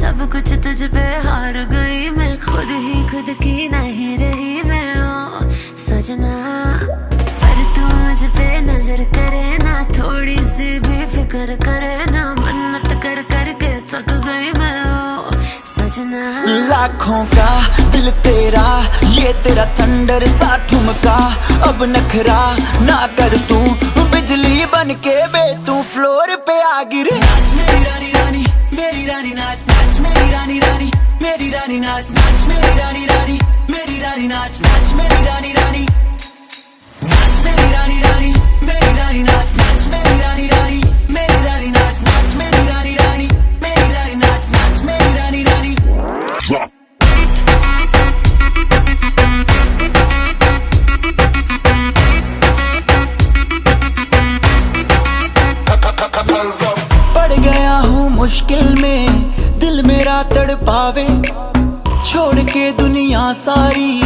सब कुछ तुझ पे हार गई मैं, खुद ही खुद की नहीं रही मैं। ओ सजना पर तू मुझ पे नजर करे ना, थोड़ी सी भी फिक्र करे ना, मन्नत कर करके थक गई मैं। ओ सजना लाखों का दिल तेरा, ये तेरा थंडर सा ठुमका, अब नखरा ना कर तू, बिजली बन के बे तू फ्लोर पे आ गिरे। नाच मेरी रानी रानी, मेरी रानी नाच नाच मेरी रानी रानी, मेरी रानी नाच नाच मेरी रानी रानी, मेरी रानी नाच नाच मेरी रानी रानी, नाच मेरी रानी रानी, मेरी रानी नाच नाच मेरी रानी रानी, मेरी रानी नाच नाच मेरी रानी रानी, मेरी रानी नाच नाच मेरी रानी रानी। पड़ गया हूँ मुश्किल में, दिल मेरा तड़पावे, छोड़ के दुनिया सारी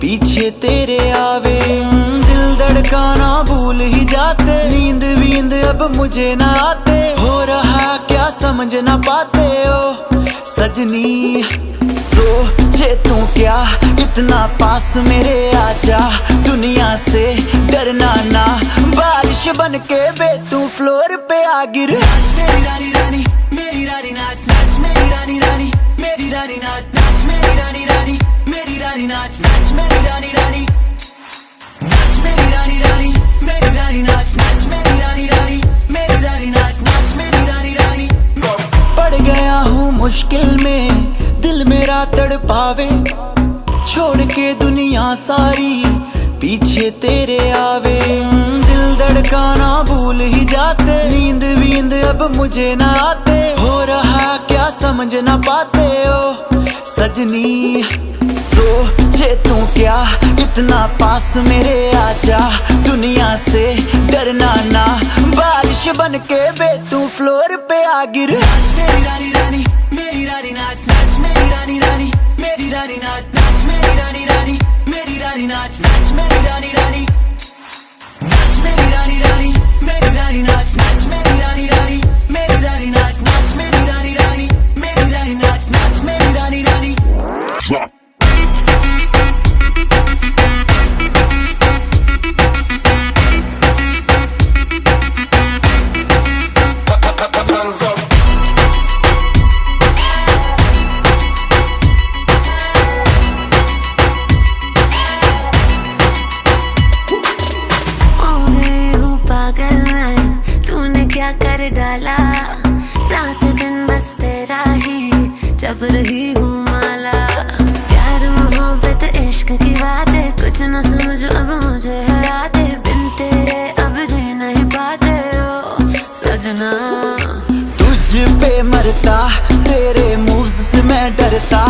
पीछे तेरे आवे। दिल धड़काना भूल ही जाते, नींद वींद अब मुझे ना आते, हो रहा क्या समझ ना पाते। ओ सजनी सोचे तू क्या, इतना पास मेरे आजा, दुनिया से डरना ना, बारिश बन के बे तू फ्लोर पे आ गिर। नाच मेरी रानी रानी, मेरी रानी नाच नाच मेरी रानी रानी, मेरी रानी नाच नाच मेरी रानी रानी, मेरी रानी नाच नाच मेरी रानी रानी, नाच मेरी रानी रानी, मेरी रानी नाच नाच मेरी रानी रानी, मेरी रानी नाच नाच मेरी रानी रानी। पड़ गया हूँ मुश्किल में, दिल मेरा तड़पावे, छोड़ के दुनिया सारी पीछे तेरे आवे। दिल धड़काना भूल ही जाते, नींद वींद अब मुझे ना आते, हो रहा क्या समझ ना पाते। ओ सजनी सोचे तू क्या, इतना पास मेरे आजा, दुनिया से डरना ना, बारिश बन के बे तू फ्लोर पे आ गिर। नाच मेरी रानी रानी, मेरी रानी नाच नाच मेरी रानी रानी, मेरी रानी नाच नाच मेरी रानी रानी, मेरी रानी नाच नाच मेरी रानी रानी, नाच मेरी रानी रानी, मेरी रानी नाच नाच मेरी रानी रानी, मेरी रानी नाच नाच मेरी रानी रानी, मेरी रानी नाच नाच मेरी रानी रानी। क्या कर डाला, रात दिन बस तेरा ही जब रही हूँ माला। प्यार मोहब्बत इश्क की बातें, कुछ न समझो अब मुझे है यादें, बिन तेरे अब जी नहीं पाते। ओ सजना तुझ पे मरता, तेरे मूव्स से मैं डरता,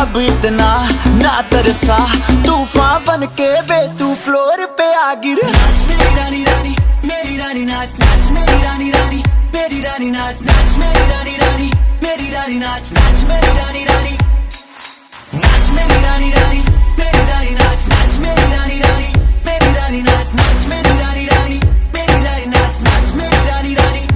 अब इतना ना तरसा, तूफान बन के बे तू फ्लोर पे आ गिर। नाच मेरी रानी रानी, मेरी रानी नाच नाच मेरी रानी रानी, मेरी रानी नाच नाच मेरी रानी रानी, मेरी रानी नाच नाच मेरी रानी रानी, नाच मेरी रानी रानी, मेरी रानी नाच नाच मेरी रानी रानी, मेरी रानी नाच नाच मेरी रानी रानी, मेरी रानी नाच नाच मेरी रानी रानी।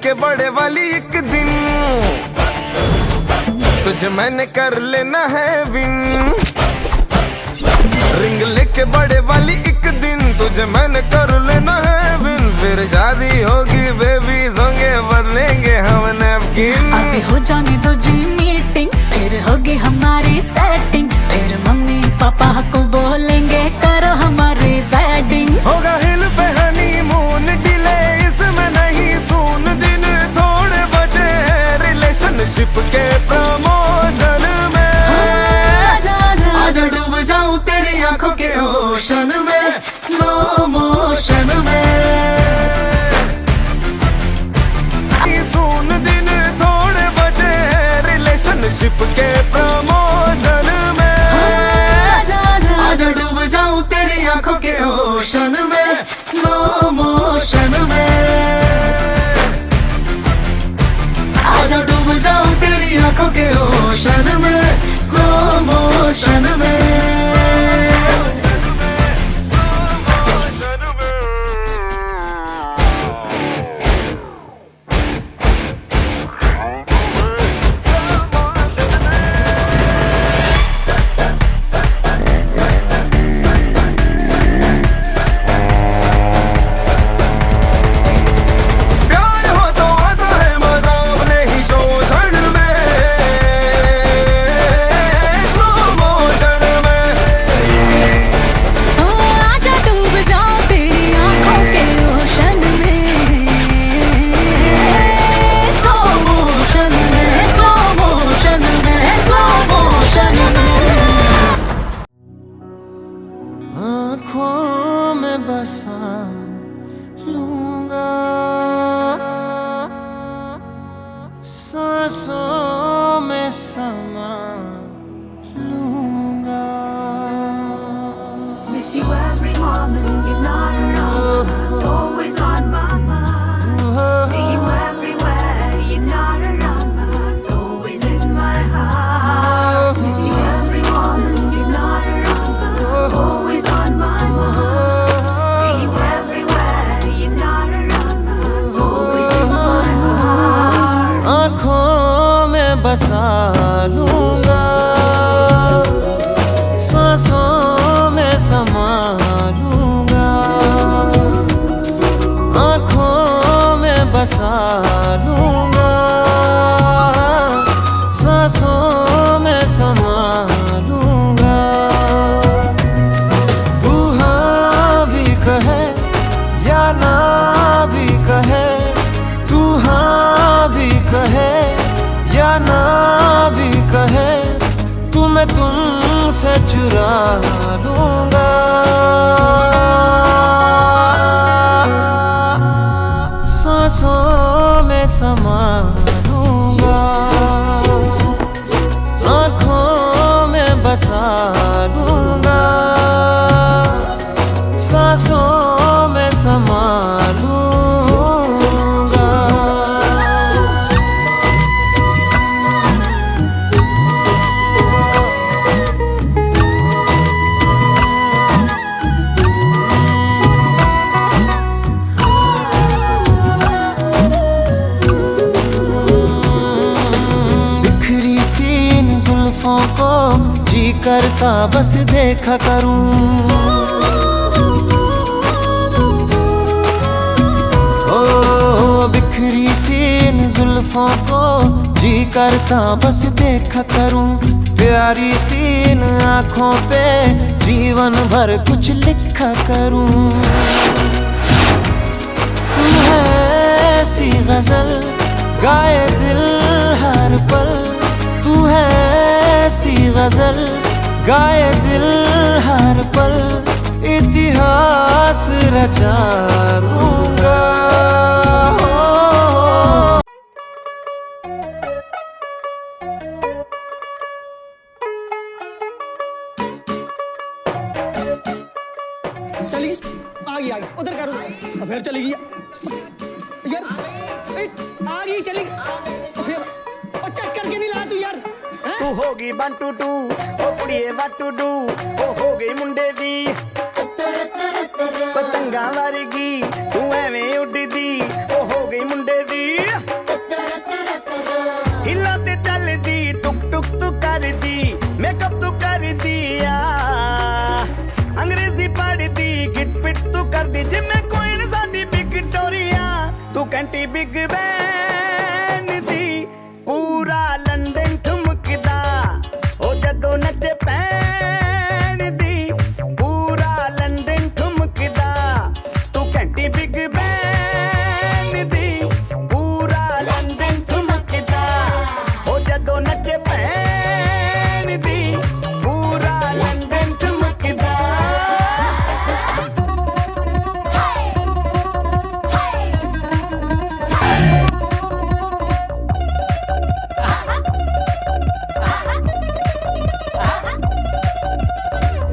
लेके बड़े वाली एक दिन तुझे मैंने कर लेना है विन। रिंग लेके बड़े वाली एक दिन तुझे मैंने कर लेना है विन। फिर शादी होगी बेबी सोंगे बदलेंगे हम नैपकिन। अभी हो जाने दो जी मीटिंग फिर होगी हमारी सेटिंग। फिर मम्मी पापा को बोलेंगे करो हमारी वेडिंग। होगा हिल पे हनीमून डिले इसमें नहीं सून दिन थोड़े बचे रिलेशनशिप के प्रमोशन में। आजा डूब जाऊं तेरी आंखों के ओशन में स्लो मोशन में। सून दिन थोड़े बचे रिलेशनशिप के प्रमोशन में। आजा डूब जाऊं तेरी आंखों के ओशन में स्लो मोशन में। आजा डूब जाऊं तेरी आंखों के ओशन में स्लो मोशन में। आँखों में बसा लूंगा सांसों में समा लूंगा। Miss you every moment, you're not around, always on my mind. See you everywhere, you're not around, always in my heart. Miss you every moment, you're not around, always on my mind. See you everywhere, you're not around, always in my heart. आँखों में बसा लूंगा सांसों में समा लूंगा। आँखों में बसा लूंगा सांसों में समा लूंगा। तू हाँ भी कहे या ना भी कहे, तू हाँ भी कहे या ना भी कहे, तू मैं तुमसे चुरा लूंगा। सांसों में समा लूंगा आँखों में बसा लूंगा सांसों में समा लूंगा। को जी करता बस देखा करूं, ओ बिखरी सी इन जुल्फों को जी करता बस देखा करूं। प्यारी सी इन आँखों पे जीवन भर कुछ लिखा करूं। तुम है ऐसी गजल गाए दिल हर पल, तू है ऐसी गजल गाए दिल हर पल, इतिहास रचा दूंगा। चली आ गई उधर करो फिर चली गई यार, आ गई चली फिर और चेक करके नहीं ला तू यार। तू होगी 1 2 2 ओ कुड़िए व्हाट टू डू, ओ हो गई मुंडे दी पतंगा वर्गी तू एवें उड़दी, ओ हो गई मुंडे दी पढ़दी गिट पिट तू कर दी जिम्मे कोई न साडी विक्टोरिया तू घंटी बिग बैन दी पूरा लंदन ठुमकदा ओ जदों नचे पैन दी पूरा लंदन ठुमकदा तू घंटी बिग बैन दी पूरा लंदन ठुमकदा ओ जदों नचे पैन दी पूरा लंदन ठुमकदा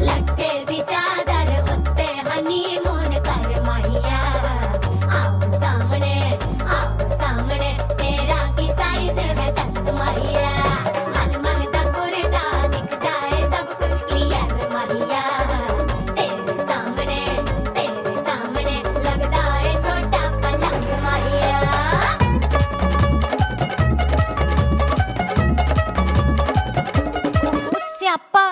लट्टे दी चादर उत्ते हनीमून कर माहिया आओ सामने तेरा की साइज है 10 माहिया मन मन दा गुरदा दिखदा है सब कुछ क्लियर माहिया तेरे सामने लगदा है छोटा पलंग माहिया स्यापा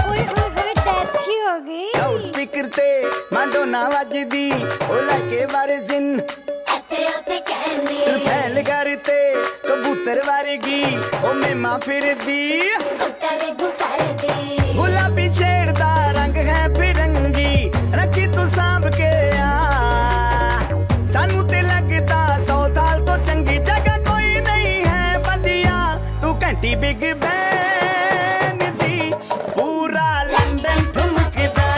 ओए होए होए डेथ ही हो गई लाउड स्पीकर ते मांडोना वजदी ओ लाके बारे जिन ਇੱਥੇ ਉੱਥੇ ਕਹਿੰਦੀ फैल करते कबूतर वारेगी ओ मेमा फिरदी ਕੁੱਤਾ ਦੇ ਗੁੱਤਰ ਦੇ गुलाबी शेर दा रंग है फिरंगी रखी तू सांभ के आ सानू ते लगदा 100 साल तो चंगी जगह कोई नहीं है बंदिया तू घंटी बिग बैन दी पूरा लंदन ठुमकदा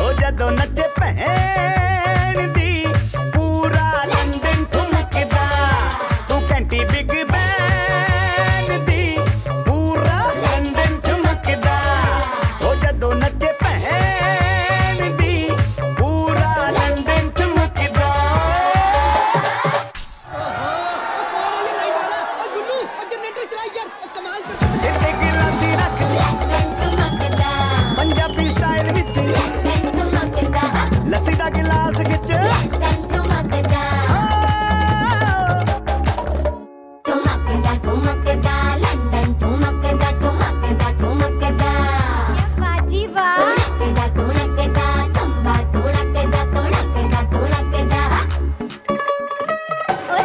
ओ जदों नचे भैन दी पूरा लंदन ठुमकदा तू घंटी बिग बैन दी पूरा लंदन ठुमकदा ओ जदों नचे भैन दी पूरा लंदन ठुमकदा गुल्लू जनरेटर चलाई यार कमाल करता सिर ते गिलासी रख ਲੰਡਨ ਠੁਮਕਦਾ पंजाबी स्टाइल विच ਲੰਡਨ ਠੁਮਕਦਾ लस्सी दा गिलास खिच ਲੰਡਨ ਠੁਮਕਦਾ ਠੁਮਕਦਾ ਲੰਡਨ ਠੁਮਕਦਾ ਠੁਮਕਦਾ बाजी वाह ਠੁਮਕਦਾ ਟੰਬਾ ਠੁਮਕਦਾ ओए ओए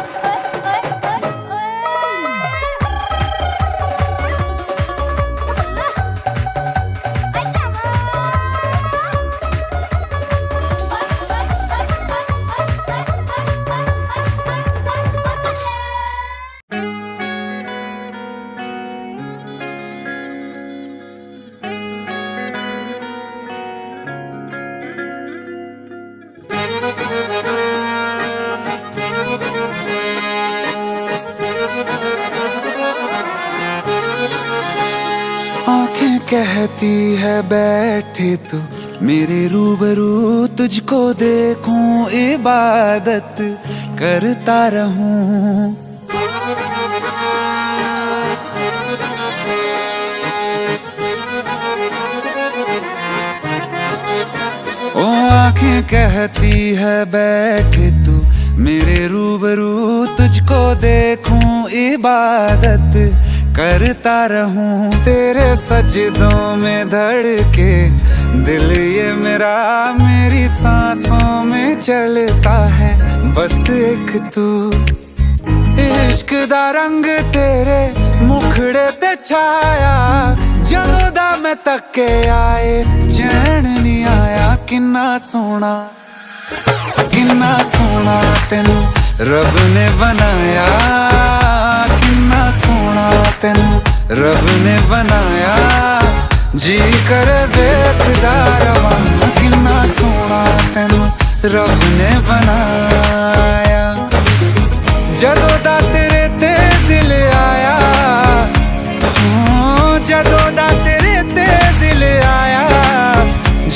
आंखें कहती है बैठे तू मेरे रूबरू तुझको देखूं इबादत करता रहूं ओ आंखें कहती है बैठे तू मेरे रूबरू तुझको देखूं इबादत करता रहूं तेरे सजदों में धड़के दिल ये मेरा मेरी सांसों में चलता है बस एक तू इश्क दा रंग तेरे मुखड़े ते छाया ਜਦੋਂ ਦਾ मैं तके आए चैन नहीं आया किन्ना सोना तेनू रब ने बनाया किन्ना सोना तेनू रब ने बनाया जी कर वेखदा रवां किन्ना सोना तेनू रब ने बनाया जदों दा तेरे ते दिल आया जदों दा तेरे ते दिल आया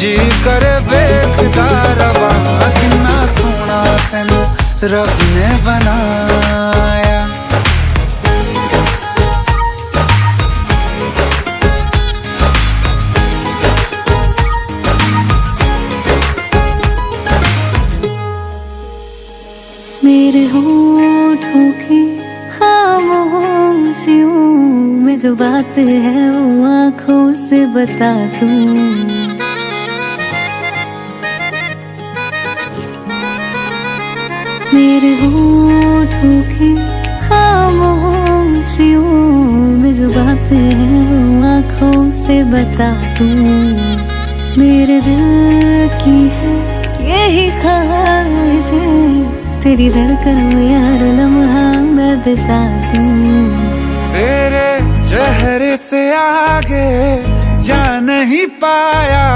जी कर वेखदा रवां किन्ना सोना तेनू रब ने बनाया मेरे होठों की खामोशियों में जो बात है वो आंखों से बता दूं। मेरे होठों की खामोशियों में जो बात है वो आंखों से बता दूं। मेरे दिल की है यही ख्वाहिश है, तेरी धड़कन में हर लम्हा मैं बिता दूं। तेरे चेहरे से आगे जा नहीं पाया,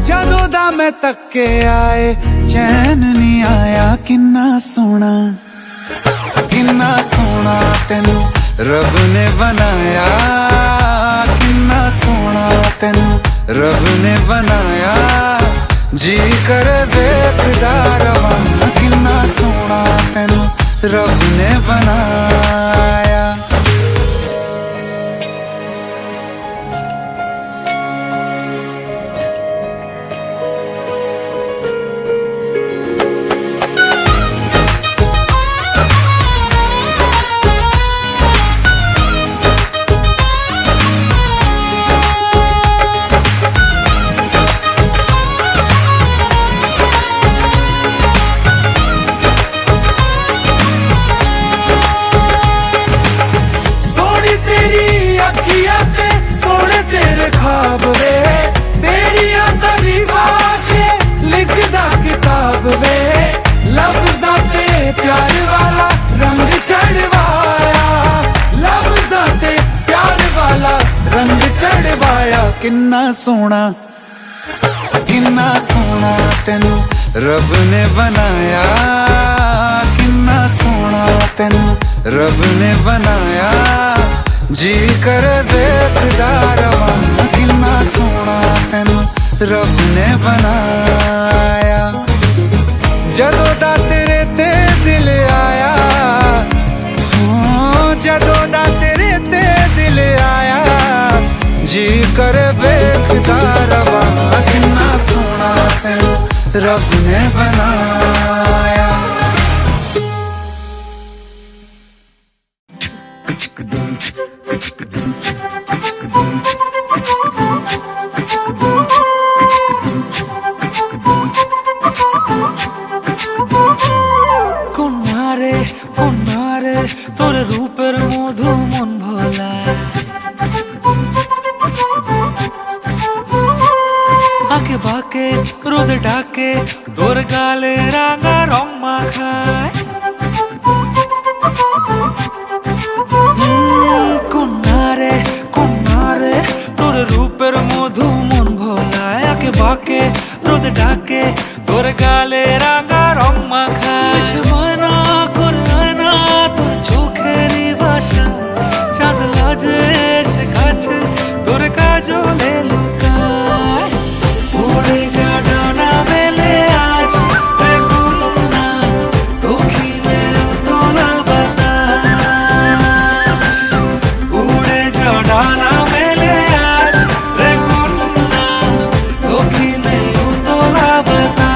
ਜਦੋਂ ਦਾ मैं तक के आए चैन नहीं आया। किन्ना सोना तेनू रब ने बनाया, किन्ना सोना तेनू रब ने बनाया। जी कर वेखदा रवां, किन्ना सोना तेनू रब ने बनाया। ख्वाब वे तेरिया तारीफां के लिखदा किताब वे, लफ्ज़ां ते प्यार वाला रंग चढ़वाया, लफ्ज़ां ते प्यार वाला रंग चढ़वाया। किन्ना सोना तेनू रब ने बनाया, किन्ना सोना तेनू रब ने बनाया। जी कर वेखदा रवां, किन्ना सोना तेनू रब ने बनाया। जदों दा तेरे ते दिल आया, जदों दा तेरे ते दिल आया। जी कर वेखदा रवां, किन्ना सोना तेनू रब ने बनाया। কোনারে তোর রূপের মধু মন ভোলা, আঁকে বাঁকে রোদ ডাকে তোর গালে রাঙা রং মাখায়। কোনারে তোর রূপের মধু মন ভোলায়, আঁকে বাঁকে রোদ ডাকে তোর গালে রাঙা রং মাখায়। ময়না করে আয়না তোর চোখেরই ভাষা, চাঁদ লাজে সে কাছে তোর কাজলে লুকায়। উড়ে যা ডানা মেলে আজ রে কন্যা, দক্ষিণে তোলা বাতাস। উড়ে যা ডানা মেলে আজ রে কন্যা, দক্ষিণে তোলা বাতাস।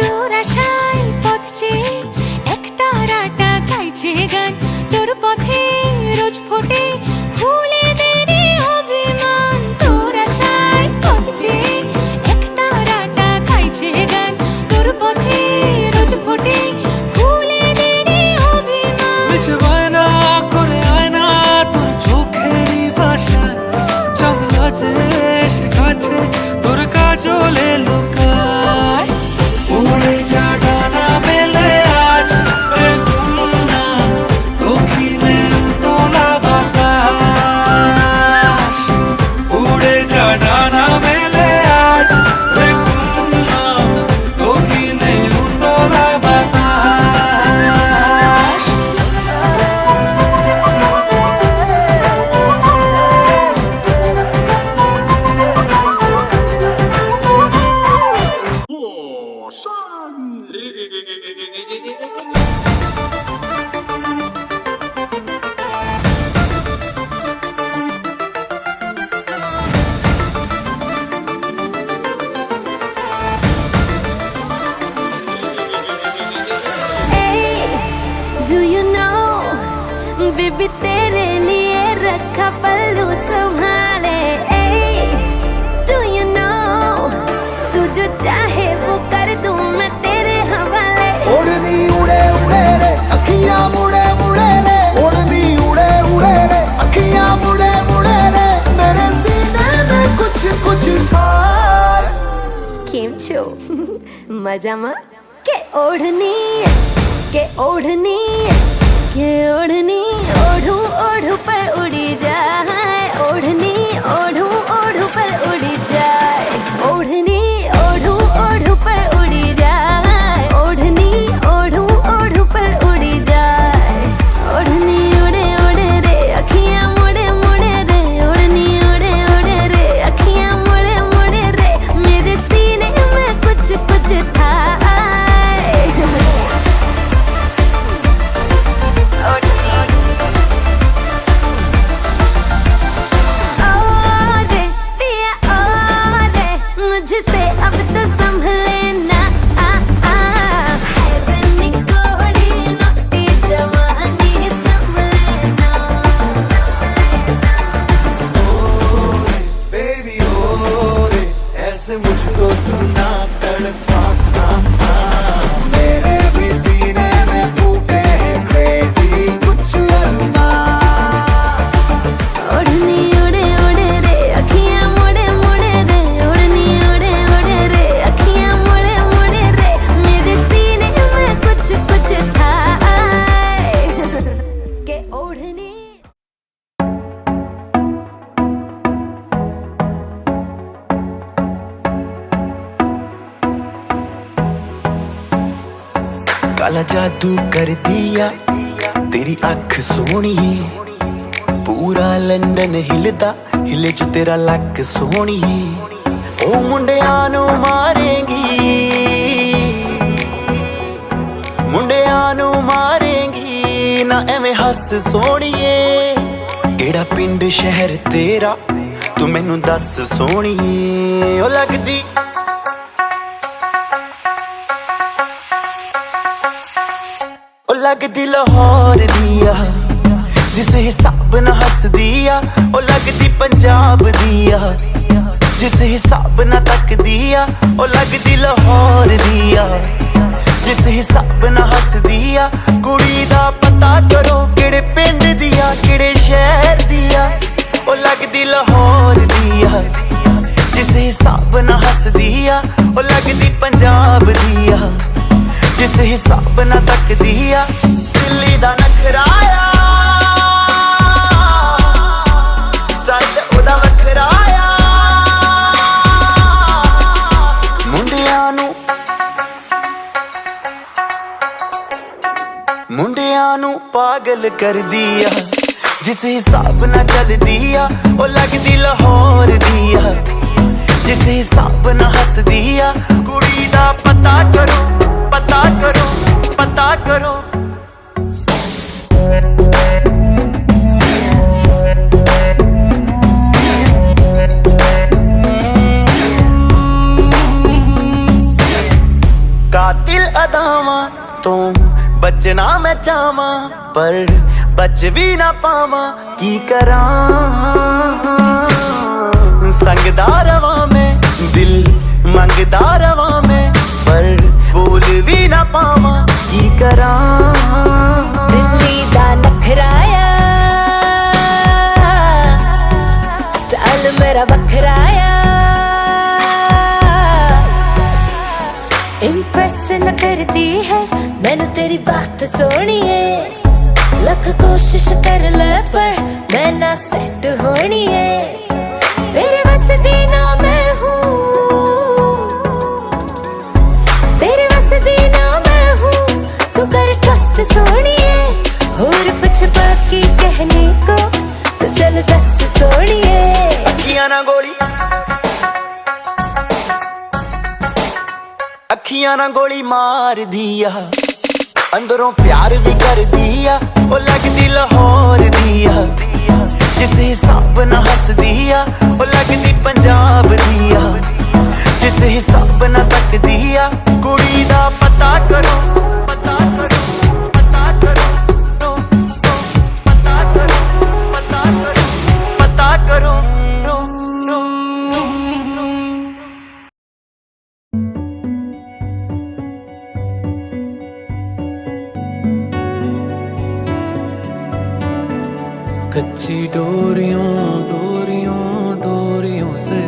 তোর আশায় পথ চেয়ে এক তারাটা গাইছে গান, তোর পথে রোজ ফোটে ফুলেদেরই অভিমান। তোর আশায় পথ চেয়ে এক তারাটা গাইছে গান, তোর পথে রোজ ফোটে ফুলেদেরই অভিমান। মিছে বায়না করে আয়না তোর চোখেরই ভাষা, চাঁদ লাজে সে কাছে তোর কাজলে লুকায়। উড়ে যা ডানা মেলে আজ রে কন্যা, দক্ষিণে তোলা বাতাস। উড়ে যা ডানা মেলে আজ রে কন্যা, দক্ষিণে তোলা বাতাস। बेबी तेरे लिए रखा पल्लू संभाले। डू यू नो तू जो चाहे वो कर दूं मैं तेरे हवाले। ओढ़नी उड़े उड़े रे अखियां मुड़े मुड़े रे, ओढ़नी उड़े उड़े रे अखियां मुड़े मुड़े रे, मेरे सीने में कुछ कुछ खार। केम छो मजामा के ओढ़नी के ओढ़नी के ओढ़नी ओढ़ू ओढ़ू पर उड़ी जाए। ओढ़नी ओढ़ू ओढ़ू पर उड़ी जाए। ओढ़नी ओढ़ू ओढ़ू पर उड़ी जाए। ओढ़नी ओढ़ू ओढ़ू पर उड़ी जाए। ओढ़नी उड़े उड़े रे अखियां मुड़े मुड़े रे, ओढ़नी उड़े उड़े रे अखियां मुड़े मुड़े रे, मेरे सीने में कुछ कुछ था। मुझसे अब तो संभले ना है बनी कोड़ी नोटी जवानी संभले ना। बेबी ओ रे ऐसे मुझको तू ना तड़पा, मेरे भी सीने में फूटे हैं क्रेजी कुछ अरमा। ओढ़नी उड़े उड़े रे अखियां मुड़े मुड़े रे, ओढ़नी उड़े उड़े रे अखियां मुड़े मुड़े रे, मेरे सीने में कुछ कुछ था के ओढ़नी। काला जादू कर दिया तेरी अख सोनी, पूरा लंदन हिलदा हिले जो तेरा लक सोनी। ओ मुंडियां नू मारेंगी, मुंडियां नू मारेंगी ना एवें हस सोनिए। केड़ा पिंड शहर तेरा तू मैनू दस सोनिए। ओ लगदी लगदी लाहौर दिया जिस हिसाब ना हस दिया, ओ लगदी पंजाब दिया जिस हिसाब ना तक दिया, ओ लगदी लाहौर दिया जिस हिसाब ना हस दिया। कुड़ी दा पता करो केड़े पिंड दिया केड़े शहर दिया, ओ लगदी लाहौर दिया जिस हिसाब ना हस दिया, ओ लगदी पंजाब दिया जिस हिसाब ना तक दिया। दिल्ली दा नखराया स्टाइल ओदा वखराया, मुंडियां नू पागल कर दिया जिस हिसाब ना चल दिया, ओ लगदी लाहौर दिया जिस हिसाब ना हस दिया। कुड़ी दा पता करो पता करो पता करो। कातिल अदावां तो बचना मैं चाहवा, पर बच भी ना पावा की करां। संगदा रवा में दिल मंगदा रवा में, पर बोल भी ना पावा की करां। दिल्ली दा नखराया स्टाइल मेरा बखराया, इम्प्रेस न करती है मैनू तेरी बात सोनिए। लख कोशिश कर ले पर मैं ना सेट होनी है, तेरे बस दी ना मैं हूँ, तेरे बस दी ना मैं हूँ, तू कर ट्रस्ट सोनिए। और कुछ बाकी कहने को तो चल दस सोनिए। अखियां ना गोली अखियां ना गोली मार दिया, अंदरों प्यार भी कर दिया, ओ लगदी लाहौर दिया जिस हिसाब ना हस दिया, ओ लगदी पंजाब दिया जिस हिसाब ना तक दिया। कुड़ी दा पता करो पता करो पता करो पता कच्ची डोरियों डोरियों डोरियों से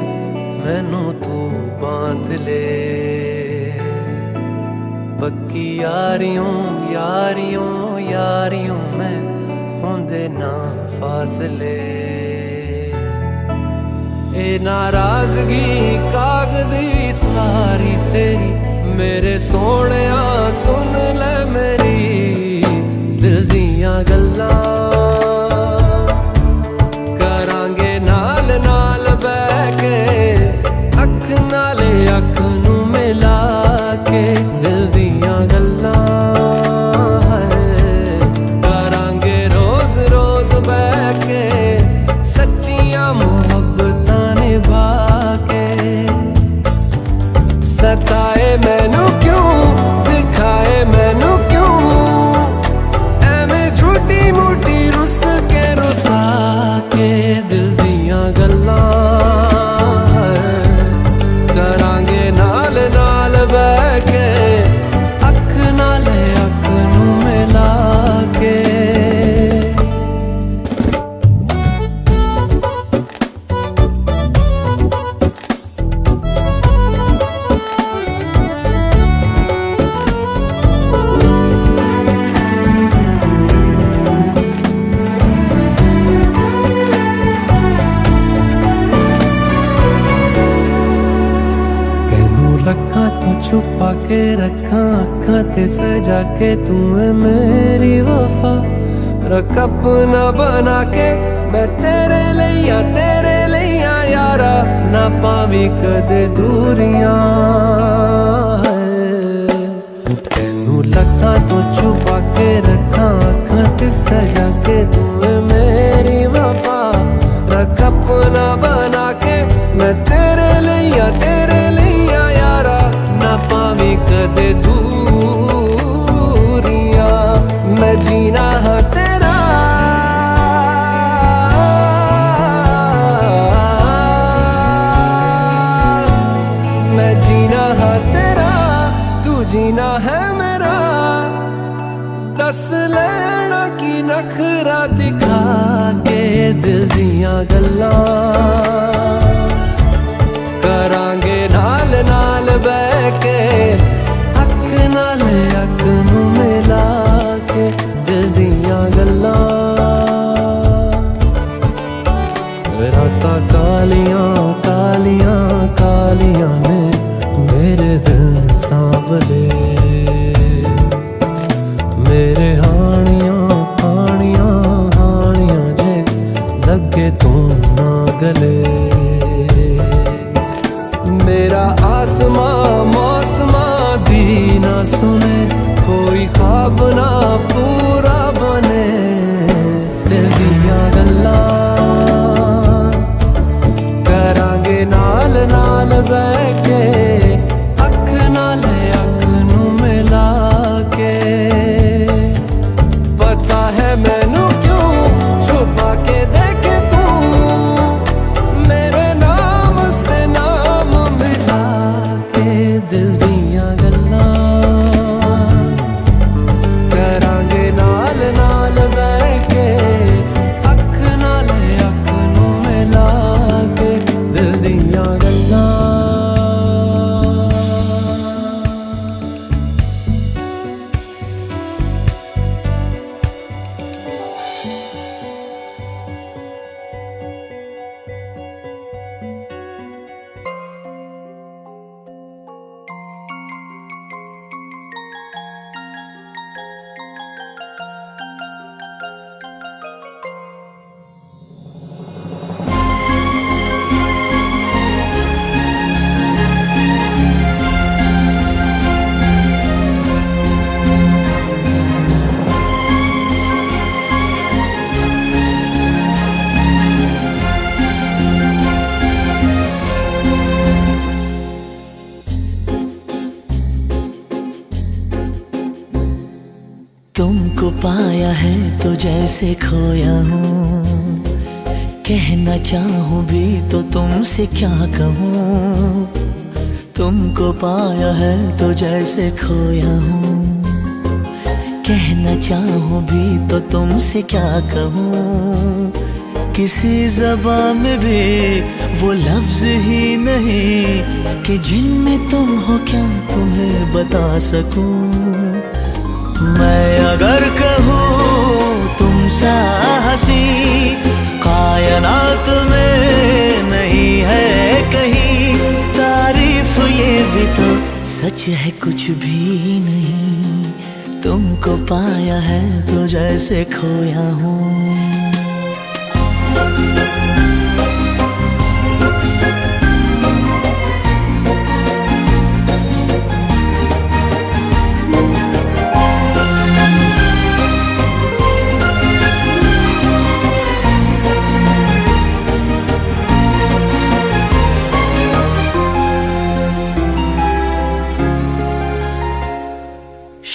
मैनू तू बांध ले, पक्की यारियों यारियों यारियों में होंदे ना फासले। ए नाराजगी कागजी सारी तेरी मेरे सोहणिया सुन ले मेरी दिल दियां गल्लां, करांगे नाल नाल बैठ के अख नाले अख नू मिला के दिल दियां गल्लां करांगे रोज रोज बैठ के सच्चियां मुहब्बतां निभा के। सताए मैनू क्यों दिखाए मैनू क्यों एवें झूठी मूठी रुस के रुसा के दिल दियां गल्लां करांगे नाल नाल बैठ के अख नाले अख नू मिला के। छुपा के रखा अखा ते सजा के तू है मेरी वफा, रख अपना बना के मैं तेरे लिया यारा ना पावी कदे दूरियां। तेनू लखा तो छुपा के रखा अखा ते सजा के तू है मेरी वफा, रख अपना बना के मैं तेरे लिया यारा ना पावी कदे दूरियां। मैं जीना हाँ तेरा मैं जीना हाँ तेरा तू जीना है मेरा, दस लेना की नखरा दिखा के दिल दियां गल्लां करांगे नाल नाल बैठ के अख नाल अख नू मिला के दिल दियां गल्लां। रातां कालियां कालियां कालियां ने मेरे दिल सांवले, मेरे हानियां हानियां हानियां जे लगे तू ना गले। मेरा आसमां मौसमां दी ना सुने कोई ख्वाब ना पूरा बने दिल दियां गल्लां करांगे नाल नाल बैठ के अख नाले अख नू मिला के। पता है मैनू क्यों छुपा के देखे तू मेरे नाम से नाम मिला के दिल दियां गल्लां करांगे नाल नाल बैठ के अख नाले अख नू मिला के दिल दियां गल्लां। तुमको पाया है तो जैसे खोया हूँ, कहना चाहूँ भी तो तुमसे क्या कहूँ। तुमको पाया है तो जैसे खोया हूँ, कहना चाहूँ भी तो तुमसे क्या कहूँ। किसी ज़बान में भी वो लफ्ज ही नहीं कि जिनमें तुम हो क्या तुम्हें बता सकूं। मैं अगर कहूँ तुम सा हंसी कायनात में नहीं है कहीं, तारीफ ये भी तो सच है कुछ भी नहीं। तुमको पाया है तो जैसे खोया हूँ।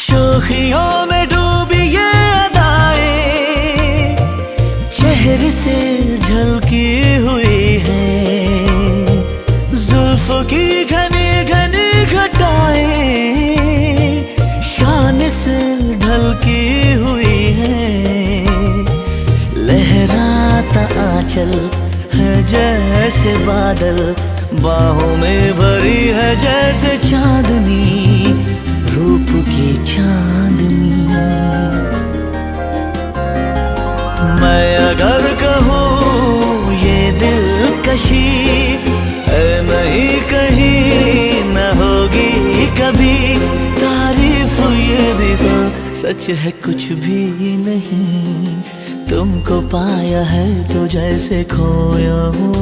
शोखियों में डूबी ये अदाएं चेहरे से झलकी हुई है, जुल्फों की घनी घनी घटाएं शान से ढलकी हुई है। लहराता आंचल है जैसे बादल, बाहों में भरी है जैसे चांदनी, रूप की चांदनी। मैं अगर कहूँ ये दिलकशी है नहीं कहीं न होगी कभी, तारीफ ये भी तो सच है कुछ भी नहीं। तुमको पाया है तो जैसे खोया हूँ।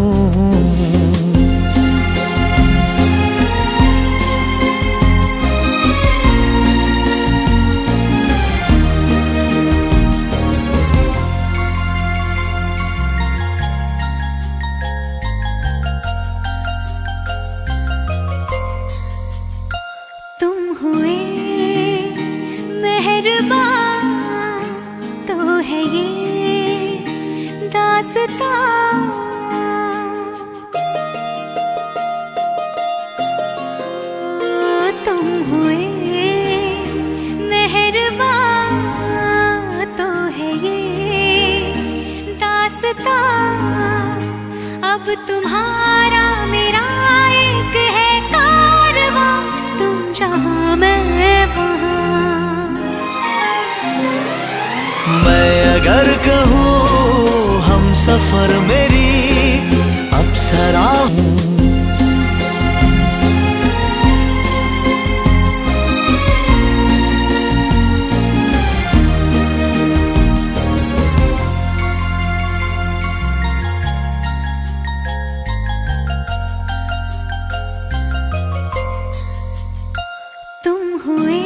तुम हुए मेहरबान तो है ये दास्तां, अब तुम्हारा मेरा एक है कारवां, तुम जहां मैं वहां। मैं अगर कहूँ हम सफर मेरी अप्सरा हूँ। तुम हुए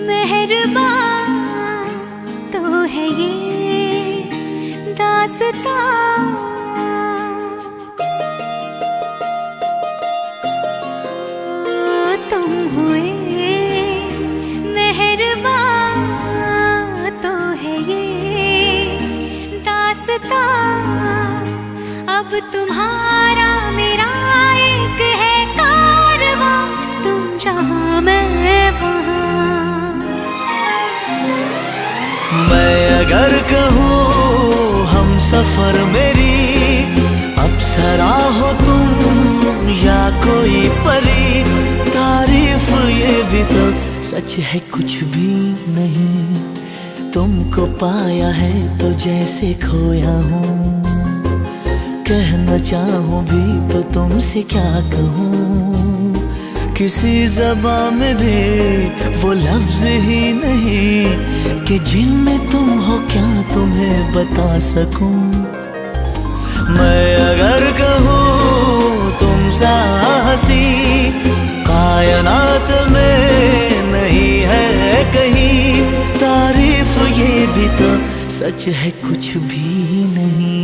मेहरबान तो है ये दास्तां, तुम हुए मेहरबान तो है ये दास्तां, अब तुम्हारा मेरा एक है कारवां, तुम जहां मैं वहां। मैं अगर कहूँ हम सफर मेरी अप्सरा हो तुम या कोई परी, तारीफ ये भी तो सच है कुछ भी नहीं। तुमको पाया है तो जैसे खोया हूँ। कहना चाहूँ भी तो तुमसे क्या कहूँ, किसी ज़बान में भी वो लफ्ज ही नहीं कि जिनमें तुम हो क्या तुम्हें बता सकूं। मैं अगर कहूँ तुम सा हंसी कायनात में नहीं है कहीं, तारीफ ये भी तो सच है कुछ भी नहीं।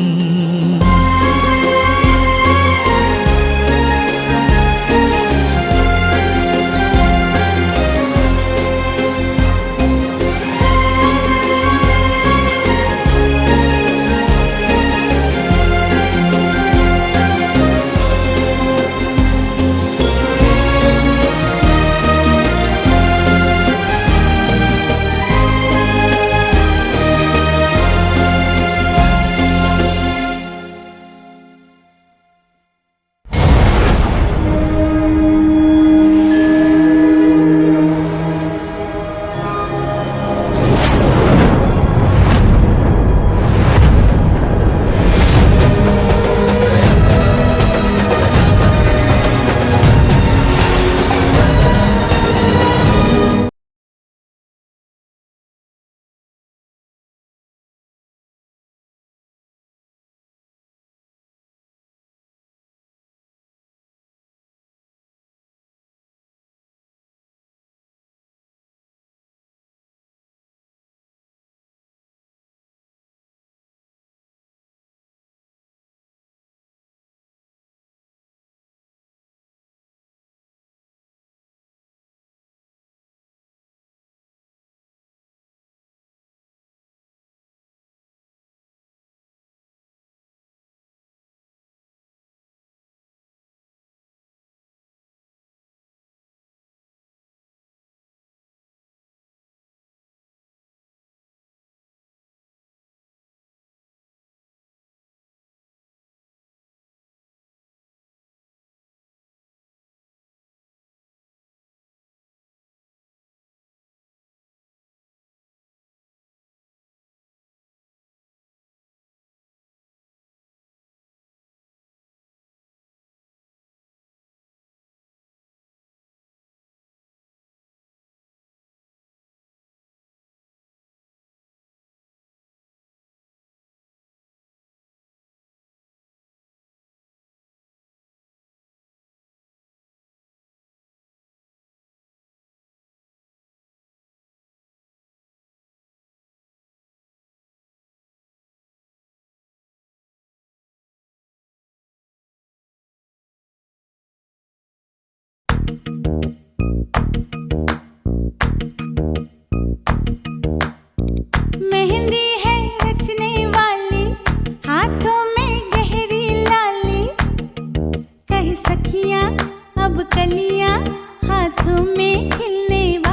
नहीं